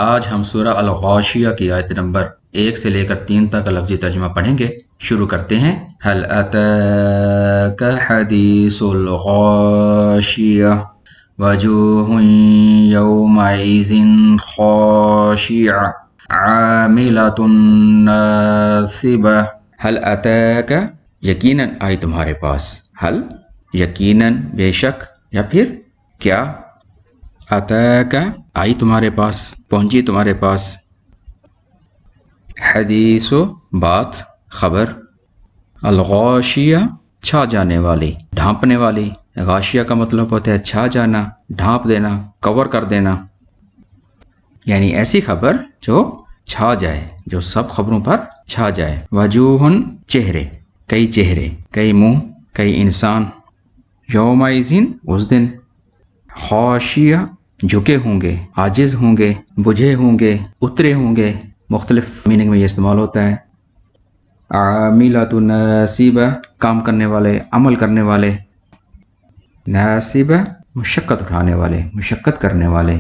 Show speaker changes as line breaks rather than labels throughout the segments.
آج ہم سورہ الغاشیہ کی آیت نمبر 1 سے لے کر 3 تک کا لفظی ترجمہ پڑھیں گے۔ شروع کرتے ہیں۔ هل أتاك حديث الغاشية وجوه يومئذ خاشعة عاملة ناصبة۔ هل أتاك یقیناً آئی تمہارے پاس، حل یقیناً بے شک، یا پھر کیا، اتاک آئی تمہارے پاس، پہنچی تمہارے پاس، حدیث بات، خبر، الغاشیہ چھا جانے والی، ڈھانپنے والی۔ غاشیہ کا مطلب ہوتا ہے چھا جانا، ڈھانپ دینا، کور کر دینا، یعنی ایسی خبر جو چھا جائے، جو سب خبروں پر چھا جائے۔ وجوہن چہرے، کئی منہ، کئی انسان، یومئذ اس دن، خاشیہ جھکے ہوں گے، عاجز ہوں گے، بجھے ہوں گے، اترے ہوں گے، مختلف میننگ میں یہ استعمال ہوتا ہے۔ عاملۃ ناصبہ کام کرنے والے، عمل کرنے والے، ناصبہ مشقت اٹھانے والے، مشقت کرنے والے۔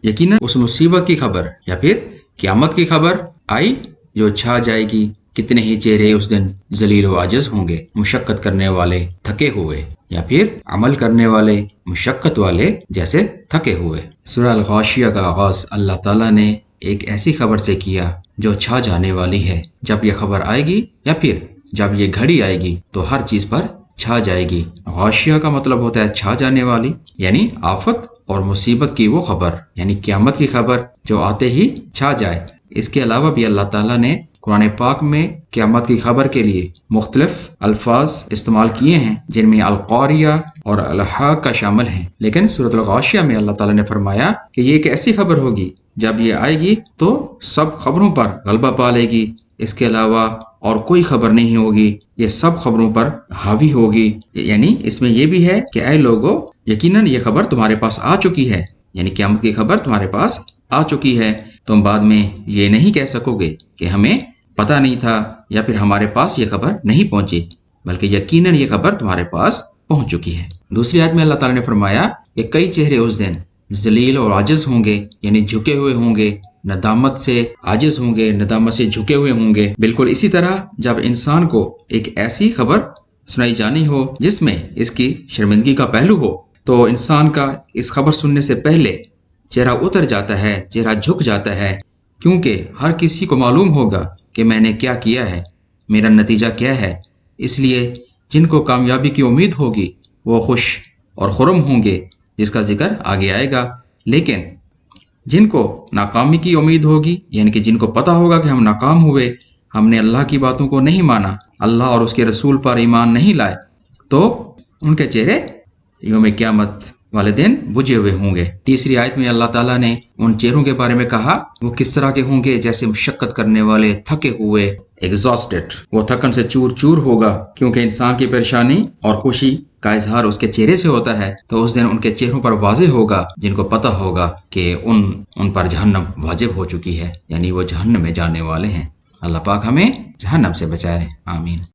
یقیناً اس مصیبت کی خبر یا پھر قیامت کی خبر آئی جو چھا جائے گی۔ کتنے ہی چہرے اس دن ذلیل و عاجز ہوں گے، مشقت کرنے والے، تھکے ہوئے، یا پھر عمل کرنے والے، مشقت والے جیسے تھکے ہوئے۔ سورہ الغاشیہ کا آغاز اللہ تعالیٰ نے ایک ایسی خبر سے کیا جو چھا جانے والی ہے۔ جب یہ خبر آئے گی یا پھر جب یہ گھڑی آئے گی تو ہر چیز پر چھا جائے گی۔ غاشیہ کا مطلب ہوتا ہے چھا جانے والی، یعنی آفت اور مصیبت کی وہ خبر، یعنی قیامت کی خبر جو آتے ہی چھا جائے۔ اس کے علاوہ بھی اللہ تعالیٰ نے قرآن پاک میں قیامت کی خبر کے لیے مختلف الفاظ استعمال کیے ہیں، جن میں القاریہ اور الحاقہ شامل ہیں، لیکن سورۃ الغاشیہ میں اللہ تعالیٰ نے فرمایا کہ یہ ایک ایسی خبر ہوگی جب یہ آئے گی تو سب خبروں پر غلبہ پا لے گی، اس کے علاوہ اور کوئی خبر نہیں ہوگی، یہ سب خبروں پر حاوی ہوگی۔ یعنی اس میں یہ بھی ہے کہ اے لوگو، یقیناً یہ خبر تمہارے پاس آ چکی ہے، یعنی قیامت کی خبر تمہارے پاس آ چکی ہے۔ تم بعد میں یہ نہیں کہہ سکو گے کہ ہمیں پتہ نہیں تھا یا پھر ہمارے پاس یہ خبر نہیں پہنچی، بلکہ یقیناً یہ خبر تمہارے پاس پہنچ چکی ہے۔ دوسری آیت میں اللہ تعالیٰ نے فرمایا کہ کئی چہرے اس دن ذلیل اور عاجز ہوں گے، یعنی جھکے ہوئے ہوں گے، ندامت سے عاجز ہوں گے، ندامت سے جھکے ہوئے ہوں گے۔ بالکل اسی طرح جب انسان کو ایک ایسی خبر سنائی جانی ہو جس میں اس کی شرمندگی کا پہلو ہو، تو انسان کا اس خبر سننے سے پہلے چہرہ اتر جاتا ہے، چہرہ جھک جاتا ہے، کیونکہ ہر کسی کو معلوم ہوگا کہ میں نے کیا کیا ہے، میرا نتیجہ کیا ہے۔ اس لیے جن کو کامیابی کی امید ہوگی وہ خوش اور خرم ہوں گے، جس کا ذکر آگے آئے گا، لیکن جن کو ناکامی کی امید ہوگی، یعنی کہ جن کو پتہ ہوگا کہ ہم ناکام ہوئے، ہم نے اللہ کی باتوں کو نہیں مانا، اللہ اور اس کے رسول پر ایمان نہیں لائے، تو ان کے چہرے یوم قیامت والے دن بجھے ہوئے ہوں گے۔ تیسری آیت میں اللہ تعالیٰ نے ان چہروں کے بارے میں کہا وہ کس طرح کے ہوں گے، جیسے مشقت کرنے والے، تھکے ہوئے، ایگزاسٹڈ۔ وہ تھکن سے چور چور ہوگا، کیونکہ انسان کی پریشانی اور خوشی کا اظہار اس کے چہرے سے ہوتا ہے، تو اس دن ان کے چہروں پر واضح ہوگا، جن کو پتہ ہوگا کہ ان پر جہنم واجب ہو چکی ہے، یعنی وہ جہنم میں جانے والے ہیں۔ اللہ پاک ہمیں جہنم سے بچائے، آمین۔